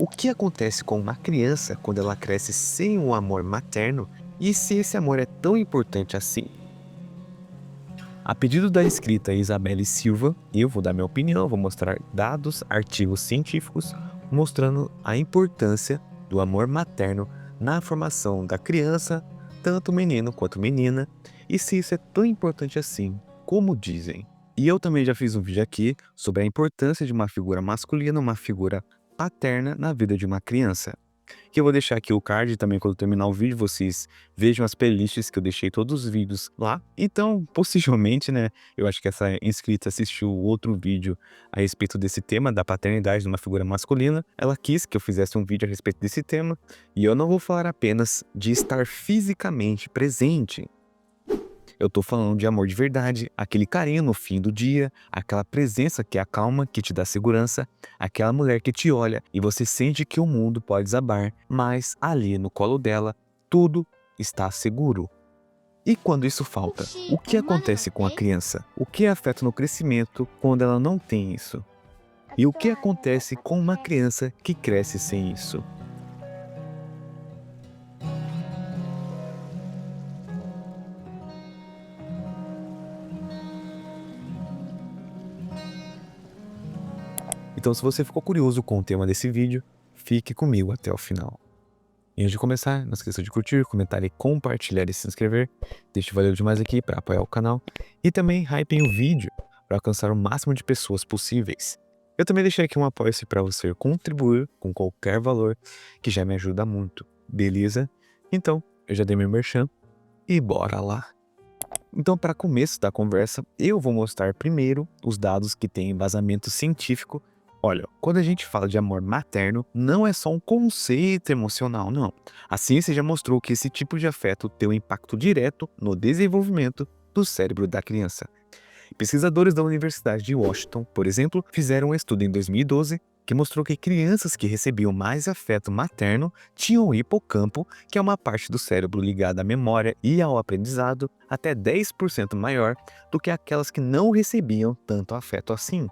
O que acontece com uma criança quando ela cresce sem o amor materno e se esse amor é tão importante assim? A pedido da escrita Isabelle Silva, eu vou dar minha opinião, vou mostrar dados, artigos científicos mostrando a importância do amor materno na formação da criança, tanto menino quanto menina, e se isso é tão importante assim, como dizem. E eu também já fiz um vídeo aqui sobre a importância de uma figura masculina, uma figura paterna na vida de uma criança. Que eu vou deixar aqui o card também quando terminar o vídeo, vocês vejam as playlists que eu deixei todos os vídeos lá. Então, possivelmente, né, eu acho que essa inscrita assistiu outro vídeo a respeito desse tema da paternidade de uma figura masculina. Ela quis que eu fizesse um vídeo a respeito desse tema, e eu não vou falar apenas de estar fisicamente presente. Eu tô falando de amor de verdade, aquele carinho no fim do dia, aquela presença que acalma, que te dá segurança, aquela mulher que te olha e você sente que o mundo pode desabar, mas ali no colo dela, tudo está seguro. E quando isso falta, o que acontece com a criança? O que afeta no crescimento quando ela não tem isso? E o que acontece com uma criança que cresce sem isso? Então, se você ficou curioso com o tema desse vídeo, fique comigo até o final. E antes de começar, não esqueça de curtir, comentar e compartilhar e se inscrever. Deixe valeu demais aqui para apoiar o canal. E também hypem o vídeo para alcançar o máximo de pessoas possíveis. Eu também deixei aqui um apoio-se para você contribuir com qualquer valor, que já me ajuda muito, beleza? Então, eu já dei meu merchan e bora lá! Então, para começo da conversa, eu vou mostrar primeiro os dados que têm embasamento científico. Olha, quando a gente fala de amor materno, não é só um conceito emocional, não. A ciência já mostrou que esse tipo de afeto tem um impacto direto no desenvolvimento do cérebro da criança. Pesquisadores da Universidade de Washington, por exemplo, fizeram um estudo em 2012 que mostrou que crianças que recebiam mais afeto materno tinham o hipocampo, que é uma parte do cérebro ligada à memória e ao aprendizado, até 10% maior do que aquelas que não recebiam tanto afeto assim.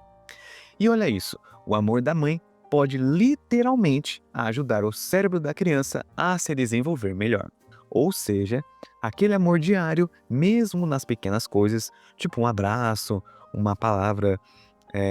E olha isso, o amor da mãe pode literalmente ajudar o cérebro da criança a se desenvolver melhor. Ou seja, aquele amor diário, mesmo nas pequenas coisas, tipo um abraço, uma palavra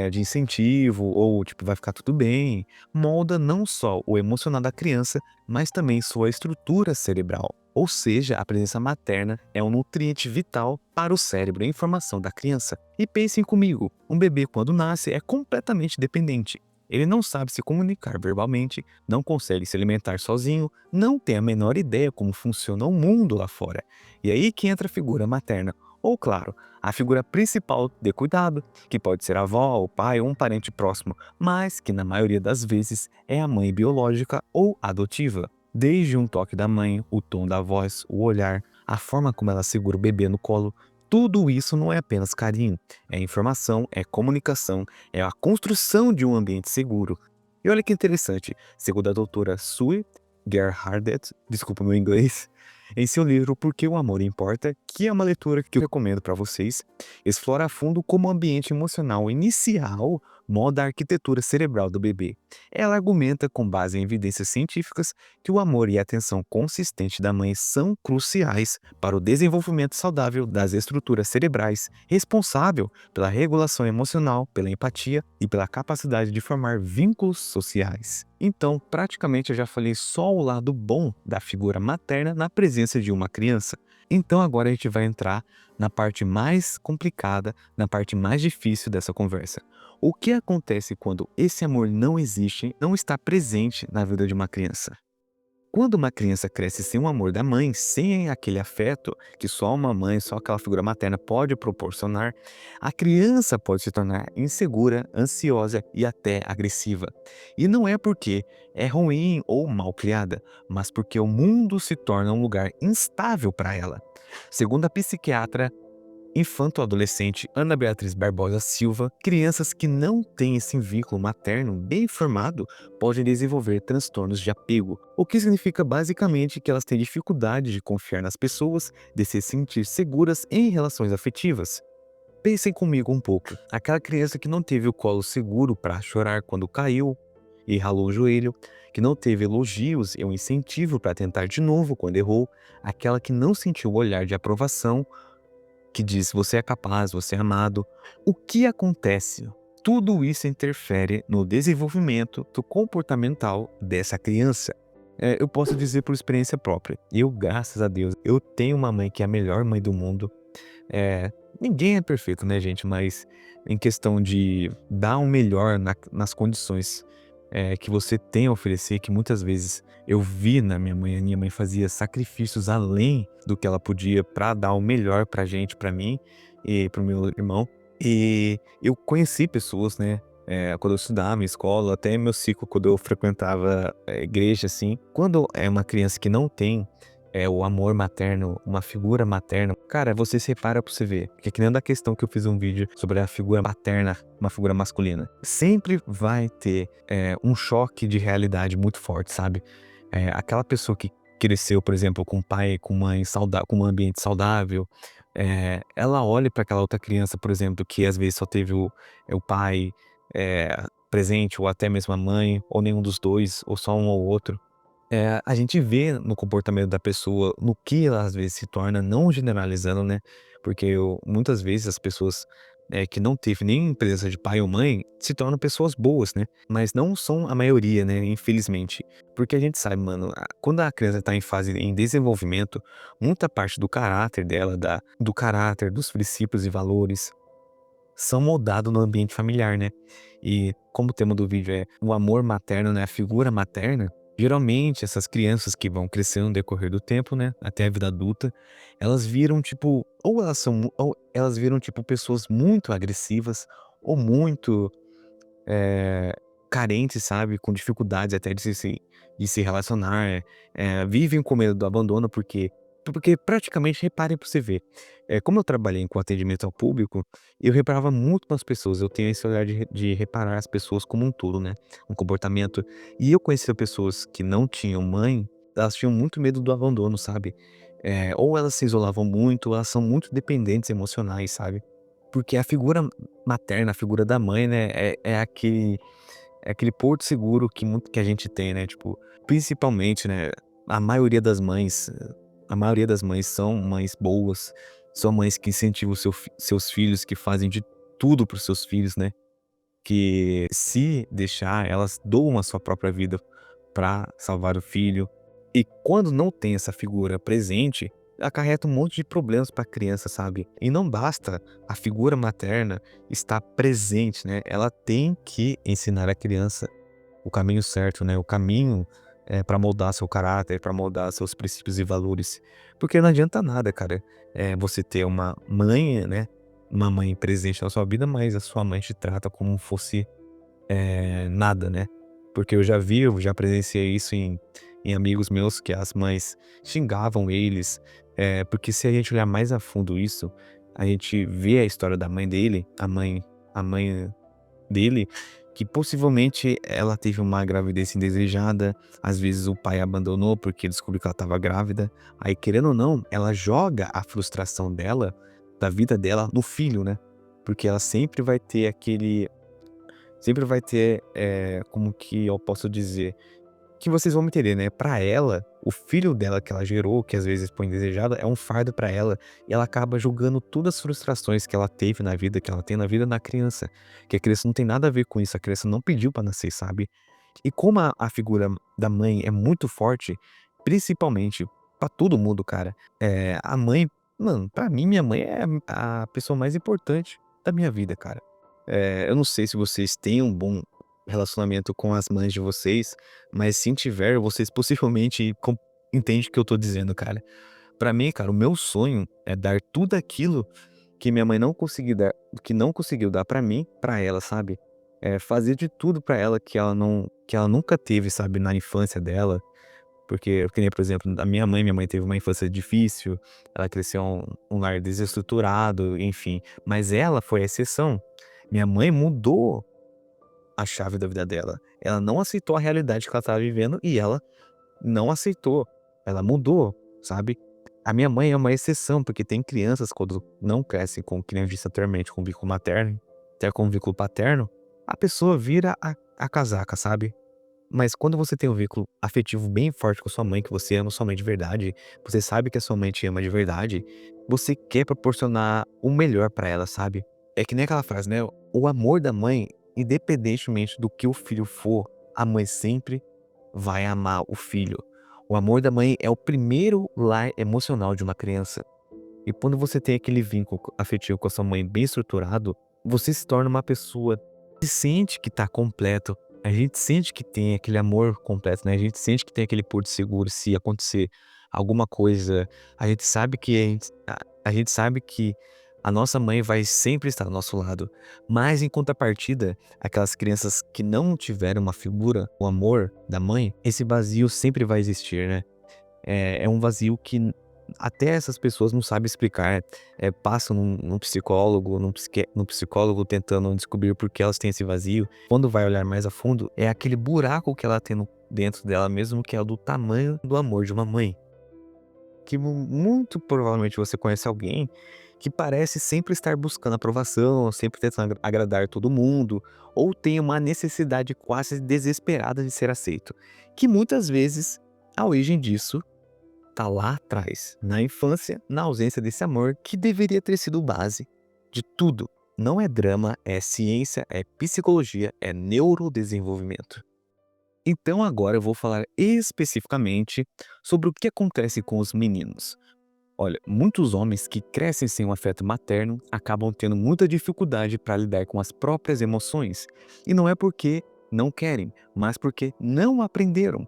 de incentivo, ou tipo, vai ficar tudo bem, molda não só o emocional da criança, mas também sua estrutura cerebral. Ou seja, a presença materna é um nutriente vital para o cérebro e a formação da criança. E pensem comigo, um bebê quando nasce é completamente dependente. Ele não sabe se comunicar verbalmente, não consegue se alimentar sozinho, não tem a menor ideia como funciona o mundo lá fora. E aí que entra a figura materna. Ou claro, a figura principal de cuidado, que pode ser a avó, o pai ou um parente próximo, mas que na maioria das vezes é a mãe biológica ou adotiva. Desde um toque da mãe, o tom da voz, o olhar, a forma como ela segura o bebê no colo, tudo isso não é apenas carinho, é informação, é comunicação, é a construção de um ambiente seguro. E olha que interessante, segundo a doutora Sue Gerhardt, desculpa o meu inglês, em seu livro Por que o Amor Importa, que é uma leitura que eu recomendo para vocês, explora a fundo como o ambiente emocional inicial molda a arquitetura cerebral do bebê. Ela argumenta, com base em evidências científicas, que o amor e a atenção consistente da mãe são cruciais para o desenvolvimento saudável das estruturas cerebrais, responsável pela regulação emocional, pela empatia e pela capacidade de formar vínculos sociais. Então, praticamente eu já falei só o lado bom da figura materna na presença de uma criança. Então agora a gente vai entrar na parte mais complicada, na parte mais difícil dessa conversa. O que acontece quando esse amor não existe, não está presente na vida de uma criança? Quando uma criança cresce sem o amor da mãe, sem aquele afeto que só uma mãe, só aquela figura materna pode proporcionar, a criança pode se tornar insegura, ansiosa e até agressiva. E não é porque é ruim ou mal criada, mas porque o mundo se torna um lugar instável para ela. Segundo a psiquiatra infanto-adolescente Ana Beatriz Barbosa Silva, crianças que não têm esse vínculo materno bem formado podem desenvolver transtornos de apego, o que significa basicamente que elas têm dificuldade de confiar nas pessoas, de se sentir seguras em relações afetivas. Pensem comigo um pouco, aquela criança que não teve o colo seguro para chorar quando caiu, e ralou o joelho, que não teve elogios e um incentivo para tentar de novo quando errou, aquela que não sentiu o olhar de aprovação que diz você é capaz, você é amado. O que acontece? Tudo isso interfere no desenvolvimento do comportamental dessa criança. Eu posso dizer por experiência própria. Eu, graças a Deus, eu tenho uma mãe que é a melhor mãe do mundo. É, ninguém é perfeito, né, gente? Mas em questão de dar o melhor nas condições que você tem a oferecer, que muitas vezes eu vi na minha mãe fazia sacrifícios além do que ela podia para dar o melhor pra gente, pra mim e pro meu irmão. E eu conheci pessoas, né, quando eu estudava em escola, até meu ciclo, quando eu frequentava a igreja, assim. Quando é uma criança que não tem o amor materno, uma figura materna, cara, você se repara pra você ver. Que é que nem da questão que eu fiz um vídeo sobre a figura materna, uma figura masculina. Sempre vai ter um choque de realidade muito forte, sabe? Aquela pessoa que cresceu, por exemplo, com pai, com mãe saudável, com um ambiente saudável, ela olha para aquela outra criança, por exemplo, que às vezes só teve o pai presente, ou até mesmo a mãe, ou nenhum dos dois, ou só um ou outro. A gente vê no comportamento da pessoa, no que ela às vezes se torna, não generalizando, né? Porque muitas vezes as pessoas que não teve nem presença de pai ou mãe se tornam pessoas boas, né? Mas não são a maioria, né? Infelizmente. Porque a gente sabe, mano, quando a criança tá em fase em desenvolvimento, muita parte do caráter dela, do caráter, dos princípios e valores, são moldados no ambiente familiar, né? E como o tema do vídeo é o amor materno, né? A figura materna, geralmente essas crianças que vão crescendo no decorrer do tempo, né? Até a vida adulta, elas viram tipo, ou elas viram tipo pessoas muito agressivas, ou muito eh, carentes, sabe? Com dificuldades até de se relacionar, vivem com medo do abandono, porque praticamente, reparem pra você ver, como eu trabalhei com atendimento ao público, eu reparava muito nas pessoas, eu tenho esse olhar de reparar as pessoas como um todo, né, um comportamento. E eu conhecia pessoas que não tinham mãe, elas tinham muito medo do abandono, sabe. Ou elas se isolavam muito, ou elas são muito dependentes emocionais, sabe. Porque a figura materna, a figura da mãe, né, é aquele porto seguro que a gente tem, né, tipo, principalmente, né, a maioria das mães a maioria das mães são mães boas, são mães que incentivam seus filhos, que fazem de tudo para os seus filhos, né, que se deixar, elas doam a sua própria vida para salvar o filho. E quando não tem essa figura presente, acarreta um monte de problemas para a criança, sabe? E não basta a figura materna estar presente, né? Ela tem que ensinar a criança o caminho certo, né? O caminho para moldar seu caráter, para moldar seus princípios e valores. Porque não adianta nada, cara, você ter uma mãe, né? Uma mãe presente na sua vida, mas a sua mãe te trata como fosse nada, né. Porque eu já presenciei isso em amigos meus, que as mães xingavam eles, porque se a gente olhar mais a fundo isso, a gente vê a história da mãe dele, a mãe dele, que possivelmente ela teve uma gravidez indesejada, às vezes o pai abandonou porque descobriu que ela estava grávida, aí querendo ou não, ela joga a frustração dela, da vida dela, no filho, né, porque ela sempre vai ter, como que eu posso dizer, que vocês vão me entender, né, pra ela, o filho dela que ela gerou, que às vezes foi indesejado, é um fardo pra ela, e ela acaba jogando todas as frustrações que ela teve na vida, que ela tem na vida, na criança, que a criança não tem nada a ver com isso, a criança não pediu pra nascer, sabe. E como a figura da mãe é muito forte, principalmente pra todo mundo, cara, a mãe, mano, pra mim minha mãe é a pessoa mais importante da minha vida, cara. Eu não sei se vocês têm um bom relacionamento com as mães de vocês, mas se tiver, vocês possivelmente entendem o que eu tô dizendo, cara. Pra mim, cara, o meu sonho é dar tudo aquilo que minha mãe não conseguiu dar pra mim, pra ela, sabe. Fazer de tudo pra ela que ela nunca teve, sabe, na infância dela, porque que nem, por exemplo, a minha mãe teve uma infância difícil, ela cresceu em um lar desestruturado, enfim, mas ela foi a exceção. Minha mãe mudou a chave da vida dela. Ela não aceitou a realidade que ela estava vivendo e ela não aceitou. Ela mudou, sabe. A minha mãe é uma exceção, porque tem crianças quando não crescem com, que nem eu disse anteriormente, com vínculo materno, até com vínculo paterno, a pessoa vira a casaca, sabe. Mas quando você tem um vínculo afetivo bem forte com sua mãe, que você ama sua mãe de verdade, você sabe que a sua mãe te ama de verdade, você quer proporcionar o melhor pra ela, sabe? É que nem aquela frase, né? O amor da mãe, independentemente do que o filho for, a mãe sempre vai amar o filho. O amor da mãe é o primeiro lar emocional de uma criança. E quando você tem aquele vínculo afetivo com a sua mãe bem estruturado, você se torna uma pessoa que sente que tá completo. A gente sente que tem aquele amor completo, né? A gente sente que tem aquele porto seguro se acontecer alguma coisa. A gente sabe que a gente sabe que a nossa mãe vai sempre estar ao nosso lado. Mas em contrapartida, aquelas crianças que não tiveram uma figura, o amor da mãe, esse vazio sempre vai existir, né? É um vazio que até essas pessoas não sabem explicar, passam num psicólogo, num psicólogo tentando descobrir por que elas têm esse vazio. Quando vai olhar mais a fundo, é aquele buraco que ela tem dentro dela mesmo, que é o do tamanho do amor de uma mãe. Que muito provavelmente você conhece alguém que parece sempre estar buscando aprovação, sempre tentando agradar todo mundo, ou tem uma necessidade quase desesperada de ser aceito, que muitas vezes a origem disso tá lá atrás, na infância, na ausência desse amor que deveria ter sido base de tudo. Não é drama, é ciência, é psicologia, é neurodesenvolvimento. Então agora eu vou falar especificamente sobre o que acontece com os meninos. Olha, muitos homens que crescem sem um afeto materno acabam tendo muita dificuldade para lidar com as próprias emoções. E não é porque não querem, mas porque não aprenderam.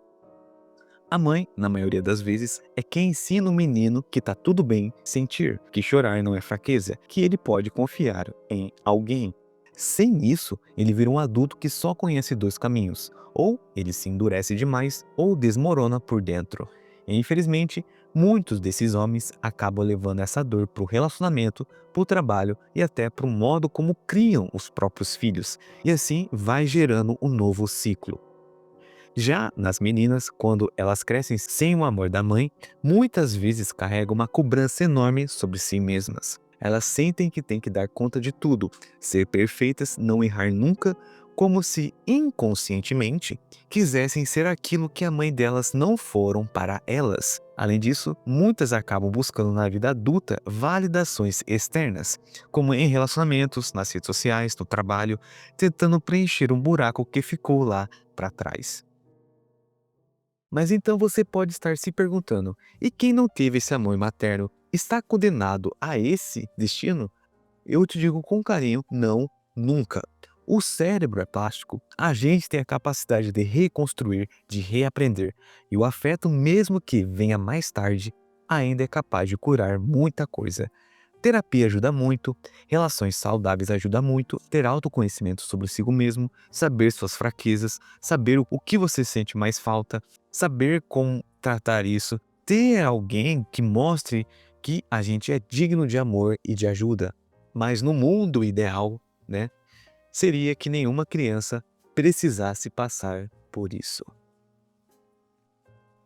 A mãe, na maioria das vezes, é quem ensina o menino que tá tudo bem sentir, que chorar não é fraqueza, que ele pode confiar em alguém. Sem isso, ele vira um adulto que só conhece dois caminhos: ou ele se endurece demais, ou desmorona por dentro. E, infelizmente, muitos desses homens acabam levando essa dor pro relacionamento, pro trabalho e até pro modo como criam os próprios filhos. E assim vai gerando um novo ciclo. Já nas meninas, quando elas crescem sem o amor da mãe, muitas vezes carregam uma cobrança enorme sobre si mesmas. Elas sentem que têm que dar conta de tudo, ser perfeitas, não errar nunca, como se inconscientemente quisessem ser aquilo que a mãe delas não foram para elas. Além disso, muitas acabam buscando na vida adulta validações externas, como em relacionamentos, nas redes sociais, no trabalho, tentando preencher um buraco que ficou lá para trás. Mas então você pode estar se perguntando: e quem não teve esse amor materno está condenado a esse destino? Eu te digo com carinho: não, nunca. O cérebro é plástico, a gente tem a capacidade de reconstruir, de reaprender, e o afeto, mesmo que venha mais tarde, ainda é capaz de curar muita coisa. Terapia ajuda muito, relações saudáveis ajuda muito, ter autoconhecimento sobre si mesmo, saber suas fraquezas, saber o que você sente mais falta, saber como tratar isso, ter alguém que mostre que a gente é digno de amor e de ajuda. Mas no mundo ideal, né, seria que nenhuma criança precisasse passar por isso.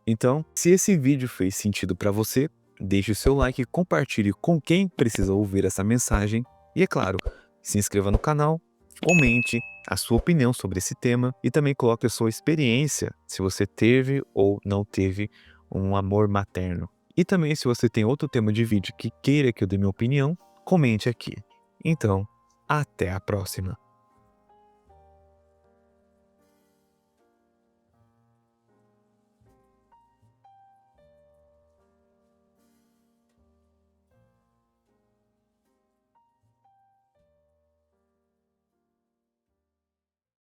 Então, se esse vídeo fez sentido para você, deixe o seu like e compartilhe com quem precisa ouvir essa mensagem. E é claro, se inscreva no canal, comente a sua opinião sobre esse tema e também coloque a sua experiência, se você teve ou não teve um amor materno. E também, se você tem outro tema de vídeo que queira que eu dê minha opinião, comente aqui. Então, até a próxima!